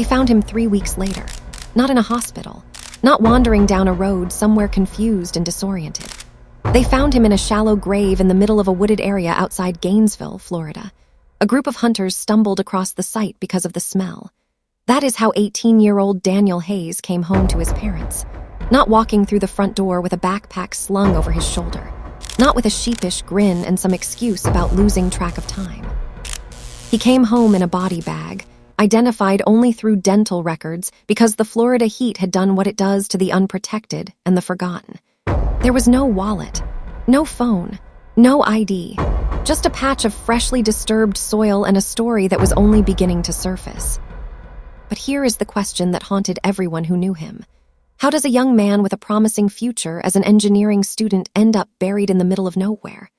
They found him 3 weeks later, not in a hospital, not wandering down a road somewhere confused and disoriented. They found him in a shallow grave in the middle of a wooded area outside Gainesville, Florida. A group of hunters stumbled across the site because of the smell. That is how 18-year-old Daniel Hayes came home to his parents, not walking through the front door with a backpack slung over his shoulder, not with a sheepish grin and some excuse about losing track of time. He came home in a body bag, identified only through dental records because the Florida heat had done what it does to the unprotected and the forgotten. There was no wallet, no phone, no ID, just a patch of freshly disturbed soil and a story that was only beginning to surface. But here is the question that haunted everyone who knew him. How does a young man with a promising future as an engineering student end up buried in the middle of nowhere?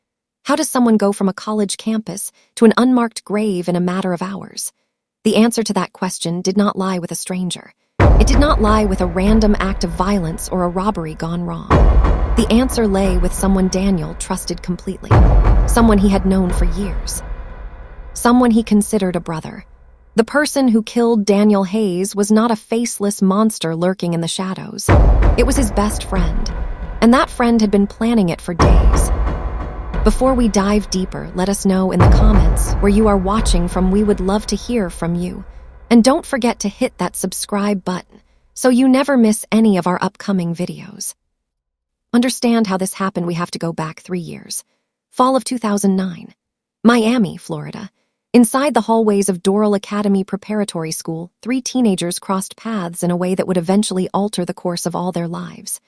How does someone go from a college campus to an unmarked grave in a matter of hours? The answer to that question did not lie with a stranger. It did not lie with a random act of violence or a robbery gone wrong. The answer lay with someone Daniel trusted completely, someone he had known for years, someone he considered a brother. The person who killed Daniel Hayes was not a faceless monster lurking in the shadows. It was his best friend, and that friend had been planning it for days. Before we dive deeper, let us know in the comments where you are watching from. We would love to hear from you. And don't forget to hit that subscribe button so you never miss any of our upcoming videos. Understand how this happened. We have to go back 3 years. Fall of 2009. Miami, Florida. Inside the hallways of Doral Academy Preparatory School, 3 teenagers crossed paths in a way that would eventually alter the course of all their lives.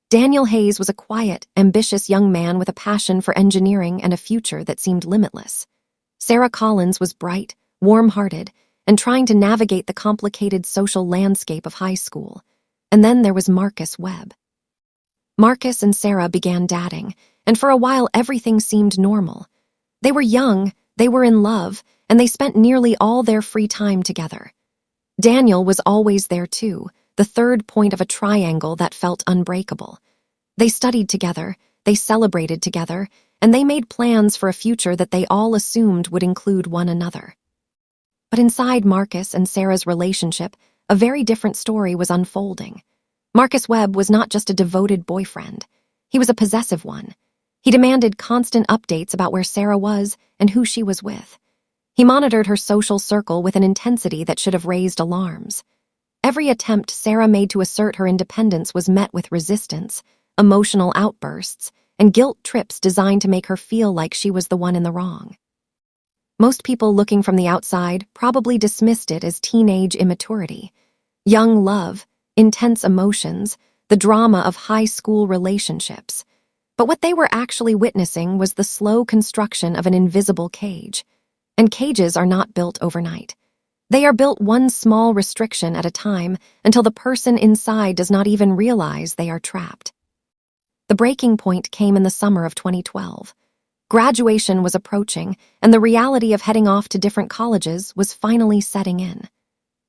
Daniel Hayes was a quiet, ambitious young man with a passion for engineering and a future that seemed limitless. Sarah Collins was bright, warm-hearted, and trying to navigate the complicated social landscape of high school. And then there was Marcus Webb. Marcus and Sarah began dating, and for a while everything seemed normal. They were young, they were in love, and they spent nearly all their free time together. Daniel was always there too, the third point of a triangle that felt unbreakable. They studied together, they celebrated together, and they made plans for a future that they all assumed would include one another. But inside Marcus and Sarah's relationship, a very different story was unfolding. Marcus Webb was not just a devoted boyfriend. He was a possessive one. He demanded constant updates about where Sarah was and who she was with. He monitored her social circle with an intensity that should have raised alarms. Every attempt Sarah made to assert her independence was met with resistance, emotional outbursts, and guilt trips designed to make her feel like she was the one in the wrong. Most people looking from the outside probably dismissed it as teenage immaturity, young love, intense emotions, the drama of high school relationships. But what they were actually witnessing was the slow construction of an invisible cage. And cages are not built overnight. They are built one small restriction at a time until the person inside does not even realize they are trapped. The breaking point came in the summer of 2012. Graduation was approaching, and the reality of heading off to different colleges was finally setting in.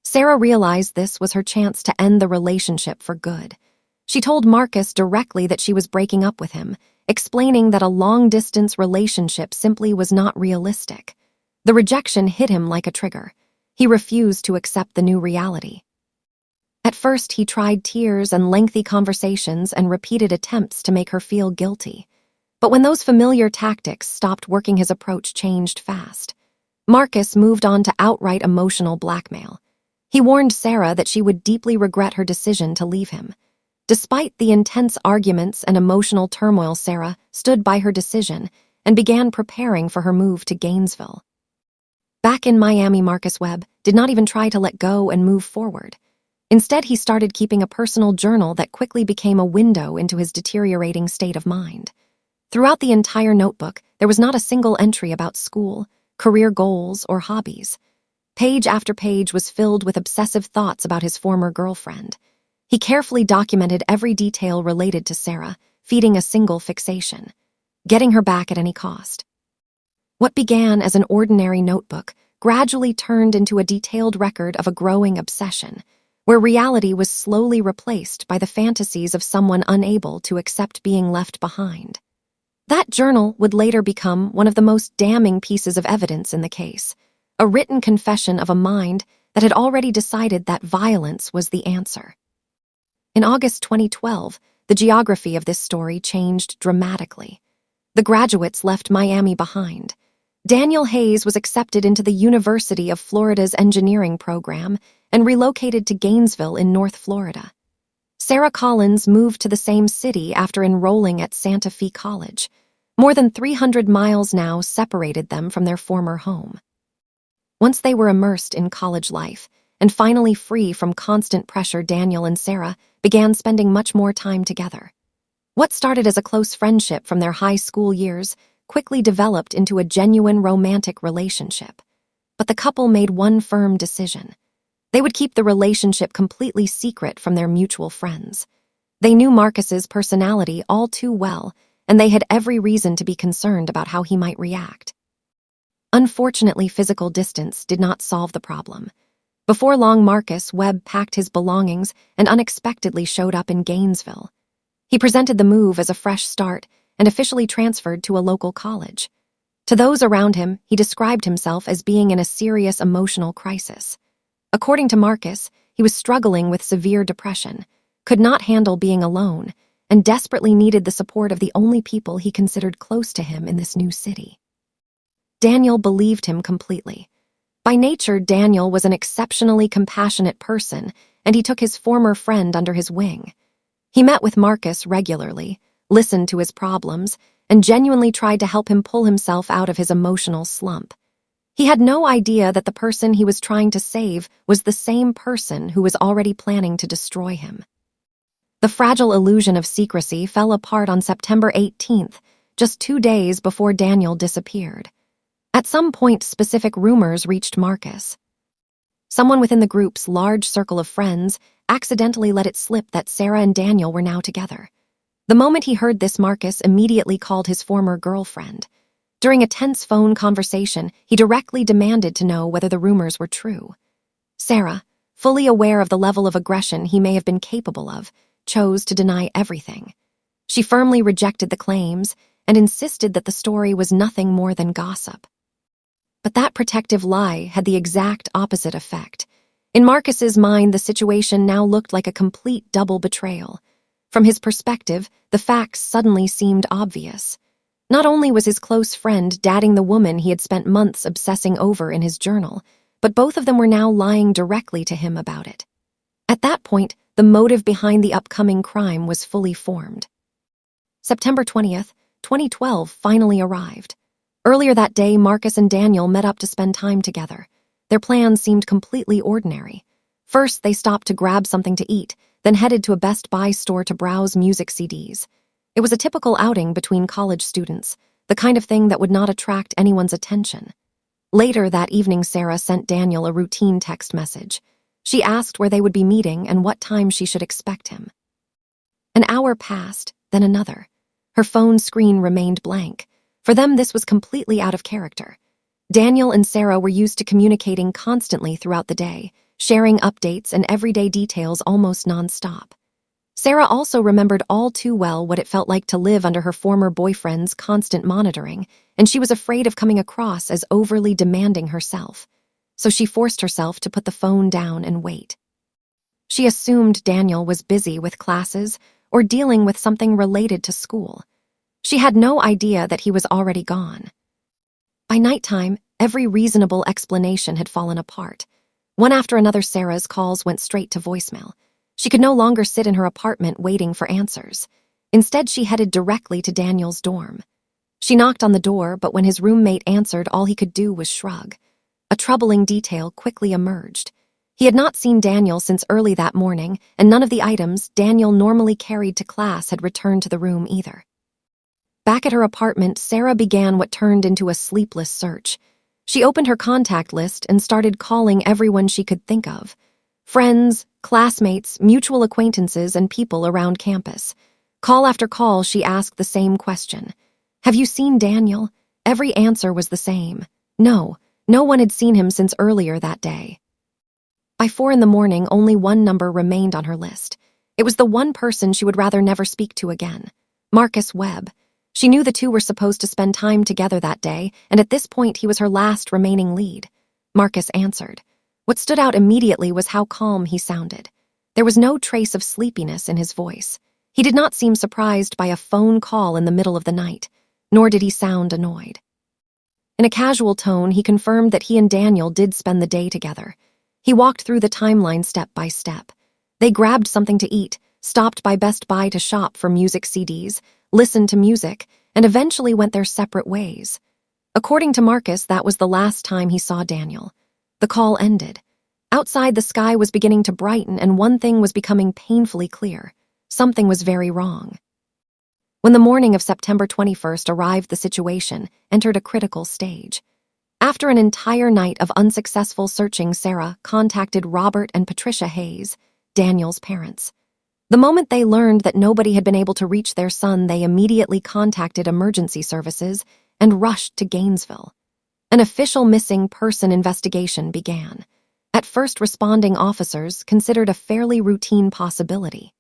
Sarah realized this was her chance to end the relationship for good. She told Marcus directly that she was breaking up with him, explaining that a long-distance relationship simply was not realistic. The rejection hit him like a trigger. He refused to accept the new reality. At first, he tried tears and lengthy conversations and repeated attempts to make her feel guilty. But when those familiar tactics stopped working, his approach changed fast. Marcus moved on to outright emotional blackmail. He warned Sarah that she would deeply regret her decision to leave him. Despite the intense arguments and emotional turmoil, Sarah stood by her decision and began preparing for her move to Gainesville. Back in Miami, Marcus Webb did not even try to let go and move forward. Instead, he started keeping a personal journal that quickly became a window into his deteriorating state of mind. Throughout the entire notebook, there was not a single entry about school, career goals, or hobbies. Page after page was filled with obsessive thoughts about his former girlfriend. He carefully documented every detail related to Sarah, feeding a single fixation: getting her back at any cost. What began as an ordinary notebook gradually turned into a detailed record of a growing obsession, where reality was slowly replaced by the fantasies of someone unable to accept being left behind. That journal would later become one of the most damning pieces of evidence in the case, a written confession of a mind that had already decided that violence was the answer. In August 2012, the geography of this story changed dramatically. The graduates left Miami behind. Daniel Hayes was accepted into the University of Florida's engineering program and relocated to Gainesville in North Florida. Sarah Collins moved to the same city after enrolling at Santa Fe College. More than 300 miles now separated them from their former home. Once they were immersed in college life and finally free from constant pressure, Daniel and Sarah began spending much more time together. What started as a close friendship from their high school years quickly developed into a genuine romantic relationship. But the couple made one firm decision. They would keep the relationship completely secret from their mutual friends. They knew Marcus's personality all too well, and they had every reason to be concerned about how he might react. Unfortunately, physical distance did not solve the problem. Before long, Marcus Webb packed his belongings and unexpectedly showed up in Gainesville. He presented the move as a fresh start and officially transferred to a local college. To those around him, he described himself as being in a serious emotional crisis. According to Marcus, he was struggling with severe depression, could not handle being alone, and desperately needed the support of the only people he considered close to him in this new city. Daniel believed him completely. By nature, Daniel was an exceptionally compassionate person, and he took his former friend under his wing. He met with Marcus regularly, listened to his problems, and genuinely tried to help him pull himself out of his emotional slump. He had no idea that the person he was trying to save was the same person who was already planning to destroy him. The fragile illusion of secrecy fell apart on September 18th, just 2 days before Daniel disappeared. At some point, specific rumors reached Marcus. Someone within the group's large circle of friends accidentally let it slip that Sarah and Daniel were now together. The moment he heard this, Marcus immediately called his former girlfriend. During a tense phone conversation, he directly demanded to know whether the rumors were true. Sarah, fully aware of the level of aggression he may have been capable of, chose to deny everything. She firmly rejected the claims and insisted that the story was nothing more than gossip. But that protective lie had the exact opposite effect. In Marcus's mind, the situation now looked like a complete double betrayal. From his perspective, the facts suddenly seemed obvious. Not only was his close friend dating the woman he had spent months obsessing over in his journal, but both of them were now lying directly to him about it. At that point, the motive behind the upcoming crime was fully formed. September 20th, 2012 finally arrived. Earlier that day, Marcus and Daniel met up to spend time together. Their plans seemed completely ordinary. First, they stopped to grab something to eat, then headed to a Best Buy store to browse music CDs. It was a typical outing between college students, the kind of thing that would not attract anyone's attention. Later that evening, Sarah sent Daniel a routine text message. She asked where they would be meeting and what time she should expect him. An hour passed, then another. Her phone screen remained blank. For them, this was completely out of character. Daniel and Sarah were used to communicating constantly throughout the day, sharing updates and everyday details almost nonstop. Sarah also remembered all too well what it felt like to live under her former boyfriend's constant monitoring, and she was afraid of coming across as overly demanding herself. So she forced herself to put the phone down and wait. She assumed Daniel was busy with classes or dealing with something related to school. She had no idea that he was already gone. By nighttime, every reasonable explanation had fallen apart. One after another, Sarah's calls went straight to voicemail. She could no longer sit in her apartment waiting for answers. Instead, she headed directly to Daniel's dorm. She knocked on the door, but when his roommate answered, all he could do was shrug. A troubling detail quickly emerged. He had not seen Daniel since early that morning, and none of the items Daniel normally carried to class had returned to the room either. Back at her apartment, Sarah began what turned into a sleepless search. She opened her contact list and started calling everyone she could think of. Friends, classmates, mutual acquaintances, and people around campus. Call after call, she asked the same question. Have you seen Daniel? Every answer was the same. No one had seen him since earlier that day. By 4 a.m, only one number remained on her list. It was the one person she would rather never speak to again, Marcus Webb. She knew the two were supposed to spend time together that day, and at this point he was her last remaining lead. Marcus answered. What stood out immediately was how calm he sounded. There was no trace of sleepiness in his voice. He did not seem surprised by a phone call in the middle of the night, nor did he sound annoyed. In a casual tone, he confirmed that he and Daniel did spend the day together. He walked through the timeline step by step. They grabbed something to eat, stopped by Best Buy to shop for music CDs, listened to music, and eventually went their separate ways. According to Marcus, that was the last time he saw Daniel. The call ended. Outside, the sky was beginning to brighten, and one thing was becoming painfully clear. Something was very wrong. When the morning of September 21st arrived, the situation entered a critical stage. After an entire night of unsuccessful searching, Sarah contacted Robert and Patricia Hayes, Daniel's parents. The moment they learned that nobody had been able to reach their son, they immediately contacted emergency services and rushed to Gainesville. An official missing person investigation began. At first, responding officers considered a fairly routine possibility.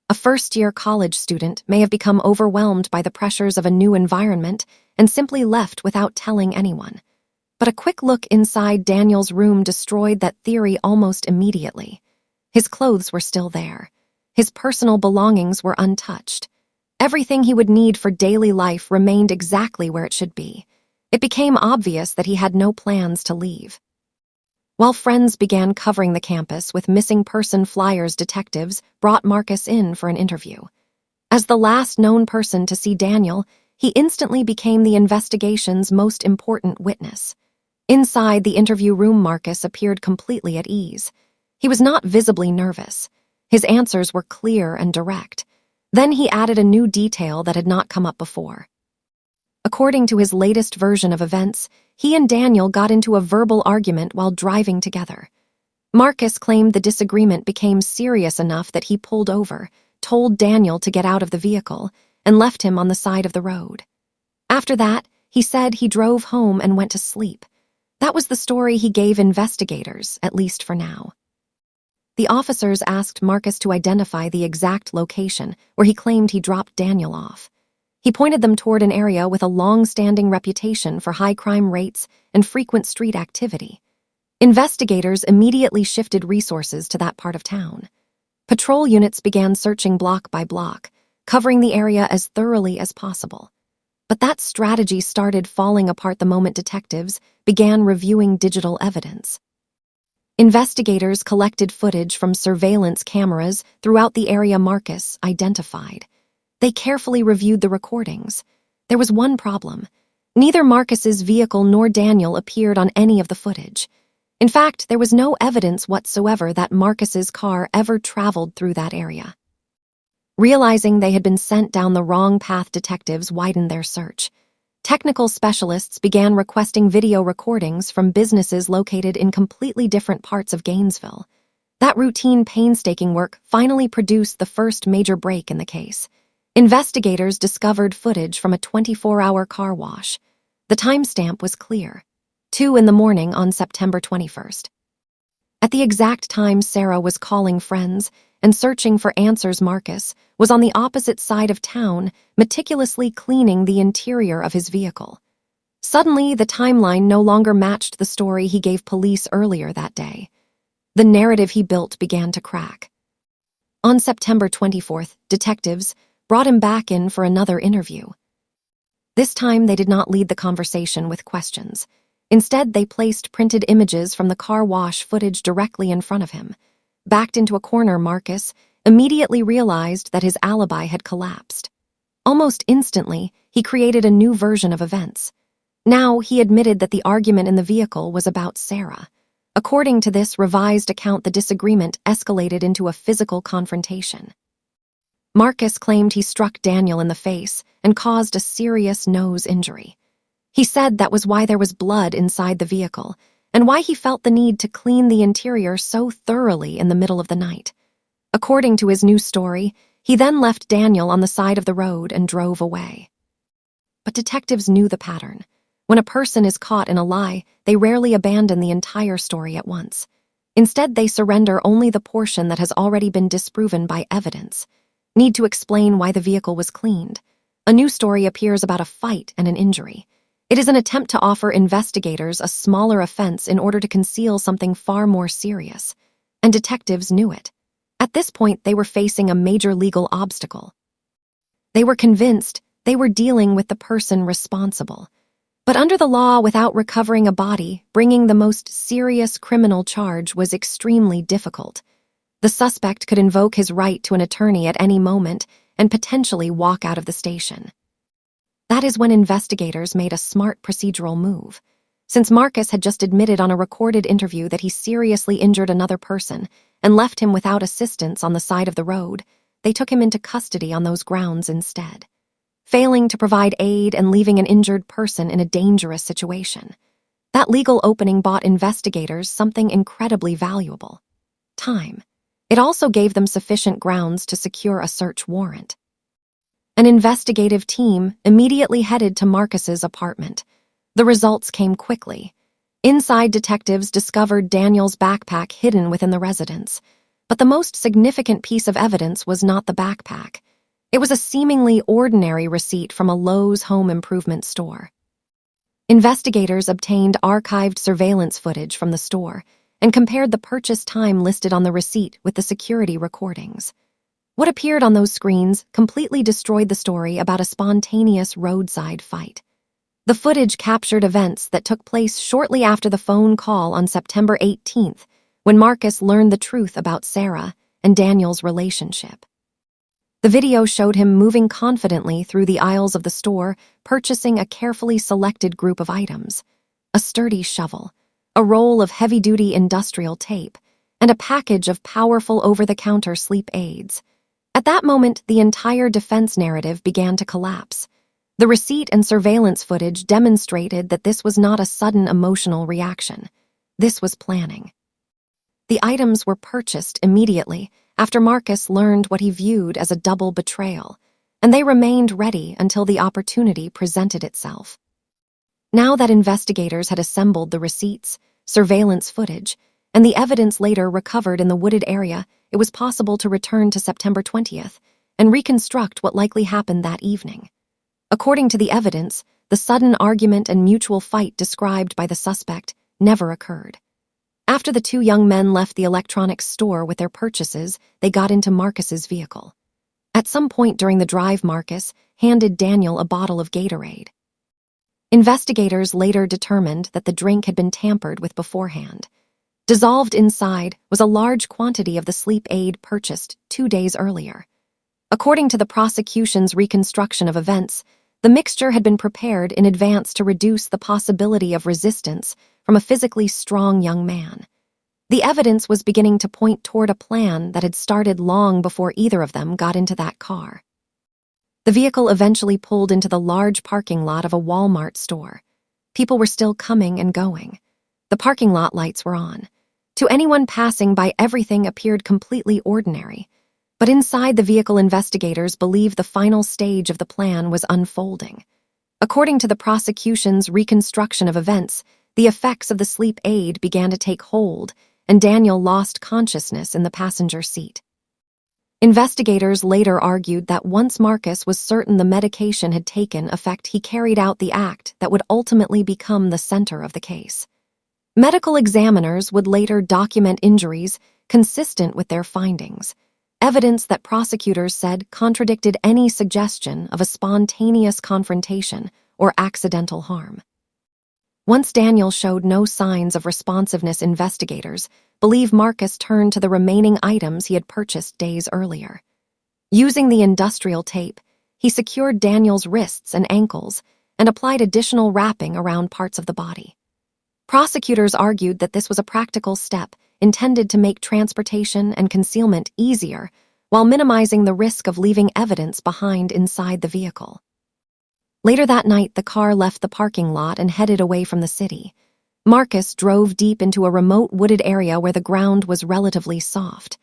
A first-year college student may have become overwhelmed by the pressures of a new environment and simply left without telling anyone. But a quick look inside Daniel's room destroyed that theory almost immediately. His clothes were still there. His personal belongings were untouched. Everything he would need for daily life remained exactly where it should be. It became obvious that he had no plans to leave. While friends began covering the campus with missing person flyers, detectives brought Marcus in for an interview. As the last known person to see Daniel, he instantly became the investigation's most important witness. Inside the interview room, Marcus appeared completely at ease. He was not visibly nervous. His answers were clear and direct. Then he added a new detail that had not come up before. According to his latest version of events, he and Daniel got into a verbal argument while driving together. Marcus claimed the disagreement became serious enough that he pulled over, told Daniel to get out of the vehicle, and left him on the side of the road. After that, he said he drove home and went to sleep. That was the story he gave investigators, at least for now. The officers asked Marcus to identify the exact location where he claimed he dropped Daniel off. He pointed them toward an area with a long-standing reputation for high crime rates and frequent street activity. Investigators immediately shifted resources to that part of town. Patrol units began searching block by block, covering the area as thoroughly as possible. But that strategy started falling apart the moment detectives began reviewing digital evidence. Investigators collected footage from surveillance cameras throughout the area Marcus identified. They carefully reviewed the recordings. There was one problem. Neither Marcus's vehicle nor Daniel appeared on any of the footage. In fact, there was no evidence whatsoever that Marcus's car ever traveled through that area. Realizing they had been sent down the wrong path, detectives widened their search. Technical specialists began requesting video recordings from businesses located in completely different parts of Gainesville. That routine, painstaking work finally produced the first major break in the case. Investigators discovered footage from a 24-hour car wash. The timestamp was clear: 2 a.m. on September 21st. At the exact time Sarah was calling friends and searching for answers, Marcus was on the opposite side of town, meticulously cleaning the interior of his vehicle. Suddenly, the timeline no longer matched the story he gave police earlier that day. The narrative he built began to crack. On September 24th, detectives brought him back in for another interview. This time, they did not lead the conversation with questions. Instead, they placed printed images from the car wash footage directly in front of him. Backed into a corner, Marcus immediately realized that his alibi had collapsed. Almost instantly, he created a new version of events. Now, he admitted that the argument in the vehicle was about Sarah. According to this revised account, the disagreement escalated into a physical confrontation. Marcus claimed he struck Daniel in the face and caused a serious nose injury. He said that was why there was blood inside the vehicle, and why he felt the need to clean the interior so thoroughly in the middle of the night. According to his new story, he then left Daniel on the side of the road and drove away. But detectives knew the pattern. When a person is caught in a lie, they rarely abandon the entire story at once. Instead, they surrender only the portion that has already been disproven by evidence. Need to explain why the vehicle was cleaned. A new story appears about a fight and an injury. It is an attempt to offer investigators a smaller offense in order to conceal something far more serious, and detectives knew it. At this point, they were facing a major legal obstacle. They were convinced they were dealing with the person responsible. But under the law, without recovering a body, bringing the most serious criminal charge was extremely difficult. The suspect could invoke his right to an attorney at any moment and potentially walk out of the station. That is when investigators made a smart procedural move. Since Marcus had just admitted on a recorded interview that he seriously injured another person and left him without assistance on the side of the road, they took him into custody on those grounds instead, failing to provide aid and leaving an injured person in a dangerous situation. That legal opening bought investigators something incredibly valuable: time. It also gave them sufficient grounds to secure a search warrant. An investigative team immediately headed to Marcus's apartment. The results came quickly. Inside, detectives discovered Daniel's backpack hidden within the residence. But the most significant piece of evidence was not the backpack. It was a seemingly ordinary receipt from a Lowe's home improvement store. Investigators obtained archived surveillance footage from the store and compared the purchase time listed on the receipt with the security recordings. What appeared on those screens completely destroyed the story about a spontaneous roadside fight. The footage captured events that took place shortly after the phone call on September 18th, when Marcus learned the truth about Sarah and Daniel's relationship. The video showed him moving confidently through the aisles of the store, purchasing a carefully selected group of items: a sturdy shovel, a roll of heavy-duty industrial tape, and a package of powerful over-the-counter sleep aids. At that moment, the entire defense narrative began to collapse. The receipt and surveillance footage demonstrated that this was not a sudden emotional reaction. This was planning. The items were purchased immediately after Marcus learned what he viewed as a double betrayal, and they remained ready until the opportunity presented itself. Now that investigators had assembled the receipts, surveillance footage, and the evidence later recovered in the wooded area, it was possible to return to September 20th and reconstruct what likely happened that evening. According to the evidence, the sudden argument and mutual fight described by the suspect never occurred. After the two young men left the electronics store with their purchases, they got into Marcus's vehicle. At some point during the drive, Marcus handed Daniel a bottle of Gatorade. Investigators later determined that the drink had been tampered with beforehand. Dissolved inside was a large quantity of the sleep aid purchased 2 days earlier. According to the prosecution's reconstruction of events, the mixture had been prepared in advance to reduce the possibility of resistance from a physically strong young man. The evidence was beginning to point toward a plan that had started long before either of them got into that car. The vehicle eventually pulled into the large parking lot of a Walmart store. People were still coming and going. The parking lot lights were on. To anyone passing by, everything appeared completely ordinary. But inside the vehicle, investigators believed the final stage of the plan was unfolding. According to the prosecution's reconstruction of events, the effects of the sleep aid began to take hold, and Daniel lost consciousness in the passenger seat. Investigators later argued that once Marcus was certain the medication had taken effect, he carried out the act that would ultimately become the center of the case. Medical examiners would later document injuries consistent with their findings, evidence that prosecutors said contradicted any suggestion of a spontaneous confrontation or accidental harm. Once Daniel showed no signs of responsiveness, investigators believe Marcus turned to the remaining items he had purchased days earlier. Using the industrial tape, he secured Daniel's wrists and ankles and applied additional wrapping around parts of the body. Prosecutors argued that this was a practical step intended to make transportation and concealment easier while minimizing the risk of leaving evidence behind inside the vehicle. Later that night, the car left the parking lot and headed away from the city. Marcus drove deep into a remote wooded area where the ground was relatively soft.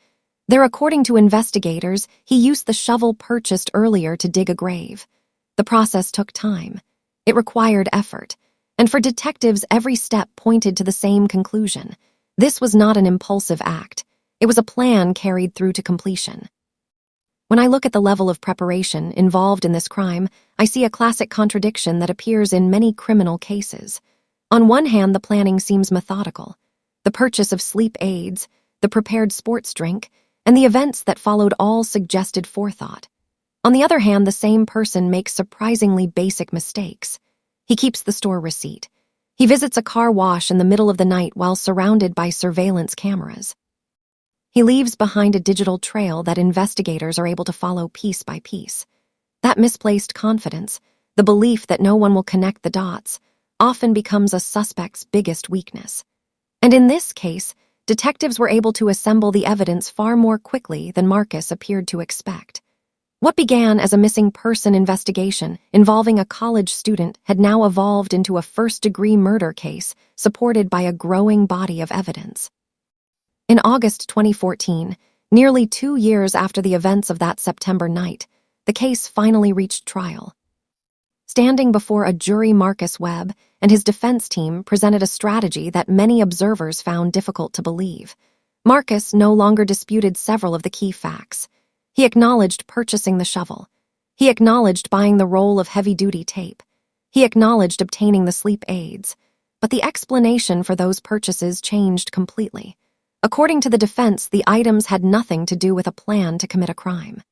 There, according to investigators, he used the shovel purchased earlier to dig a grave. The process took time. It required effort. And for detectives, every step pointed to the same conclusion. This was not an impulsive act. It was a plan carried through to completion. When I look at the level of preparation involved in this crime, I see a classic contradiction that appears in many criminal cases. On one hand, the planning seems methodical. The purchase of sleep aids, the prepared sports drink, and the events that followed all suggested forethought. On the other hand, the same person makes surprisingly basic mistakes. He keeps the store receipt. He visits a car wash in the middle of the night while surrounded by surveillance cameras. He leaves behind a digital trail that investigators are able to follow piece by piece. That misplaced confidence, the belief that no one will connect the dots, often becomes a suspect's biggest weakness. And in this case, detectives were able to assemble the evidence far more quickly than Marcus appeared to expect. What began as a missing person investigation involving a college student had now evolved into a first-degree murder case supported by a growing body of evidence. In August 2014, nearly 2 years after the events of that September night, the case finally reached trial. Standing before a jury, Marcus Webb and his defense team presented a strategy that many observers found difficult to believe. Marcus no longer disputed several of the key facts. He acknowledged purchasing the shovel. He acknowledged buying the roll of heavy-duty tape. He acknowledged obtaining the sleep aids. But the explanation for those purchases changed completely. According to the defense, the items had nothing to do with a plan to commit a crime.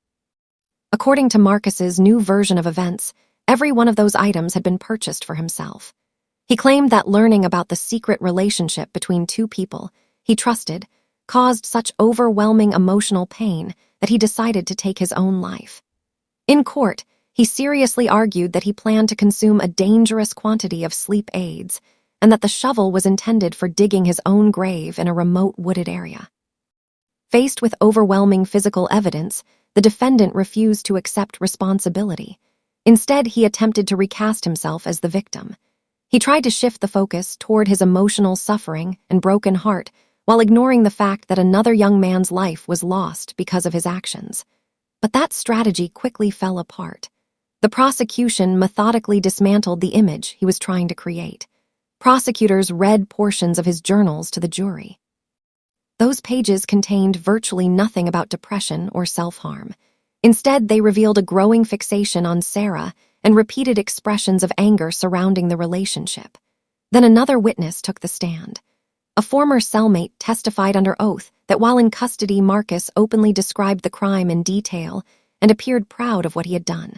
According to Marcus's new version of events, every one of those items had been purchased for himself. He claimed that learning about the secret relationship between two people he trusted caused such overwhelming emotional pain that he decided to take his own life. In court, he seriously argued that he planned to consume a dangerous quantity of sleep aids and that the shovel was intended for digging his own grave in a remote wooded area. Faced with overwhelming physical evidence, the defendant refused to accept responsibility. Instead, he attempted to recast himself as the victim. He tried to shift the focus toward his emotional suffering and broken heart while ignoring the fact that another young man's life was lost because of his actions. But that strategy quickly fell apart. The prosecution methodically dismantled the image he was trying to create. Prosecutors read portions of his journals to the jury. Those pages contained virtually nothing about depression or self-harm. Instead, they revealed a growing fixation on Sarah and repeated expressions of anger surrounding the relationship. Then another witness took the stand. A former cellmate testified under oath that while in custody, Marcus openly described the crime in detail and appeared proud of what he had done.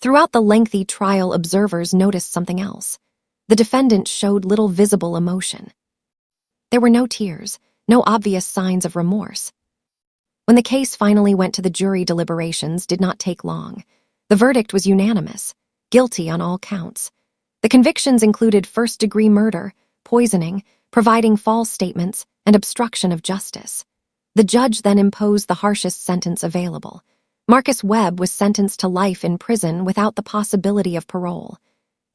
Throughout the lengthy trial, observers noticed something else. The defendant showed little visible emotion. There were no tears, no obvious signs of remorse. When the case finally went to the jury, deliberations did not take long. The verdict was unanimous, guilty on all counts. The convictions included first-degree murder, poisoning, providing false statements, and obstruction of justice. The judge then imposed the harshest sentence available. Marcus Webb was sentenced to life in prison without the possibility of parole.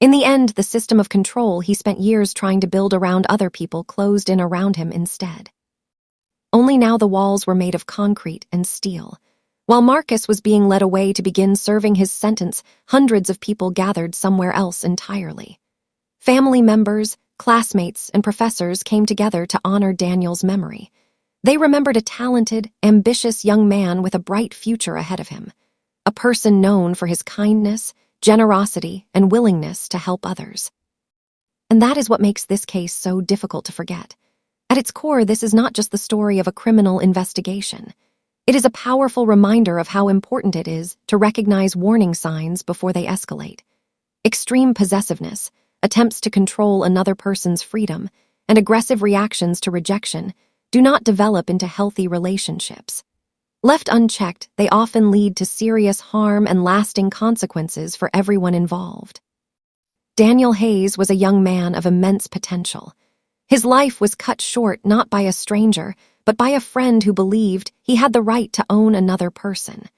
In the end, the system of control he spent years trying to build around other people closed in around him instead. Only now the walls were made of concrete and steel. While Marcus was being led away to begin serving his sentence, hundreds of people gathered somewhere else entirely. Family members, classmates, and professors came together to honor Daniel's memory. They remembered a talented, ambitious young man with a bright future ahead of him, a person known for his kindness, generosity, and willingness to help others. And that is what makes this case so difficult to forget. At its core, this is not just the story of a criminal investigation. It is a powerful reminder of how important it is to recognize warning signs before they escalate. Extreme possessiveness, attempts to control another person's freedom, and aggressive reactions to rejection do not develop into healthy relationships. Left unchecked, they often lead to serious harm and lasting consequences for everyone involved. Daniel Hayes was a young man of immense potential. His life was cut short not by a stranger, but by a friend who believed he had the right to own another person.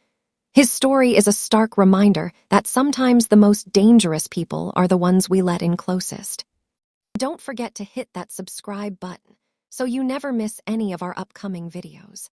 His story is a stark reminder that sometimes the most dangerous people are the ones we let in closest. Don't forget to hit that subscribe button so you never miss any of our upcoming videos.